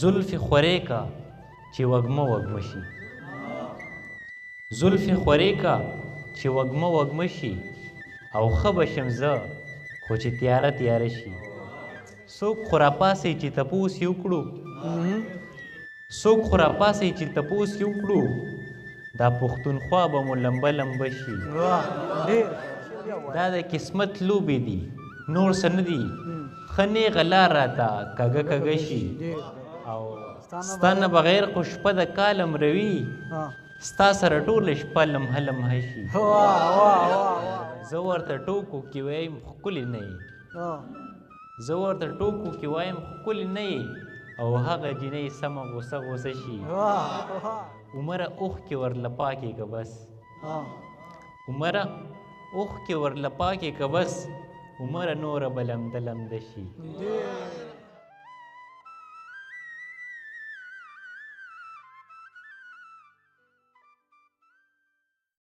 زلفې خورې کا چې وږمه وږمه شي زلفې خورې کا چې وږمه وږمه شي او ښه به شم زه خو چې تیاره تیاره شي څوک خو راپاسئ چې تپوس یې وکړو څوک خو راپاسئ چې تپوس یې وکړو دا پښتونخوا به مو لمبه لمبه شي دا د قسمت لوبې دي نور څه نه دي ښه نیغه لار راته کږه کږه شي او ستا نه بغیر خو شپه د کالم روي ستا سره ټوله شپه لمحه لمحه شي زه ورته ټوکو کې وایم ښکلې نه یې زه ورته ټوکو کې وایم ښکلې نه یې او هغه جینۍ سمه غوسه غوسه شي عمره اوښکې ورله پاکې که بس عمره اوښکې ورله پاکې که بس عمره نوره به لمده لمده شي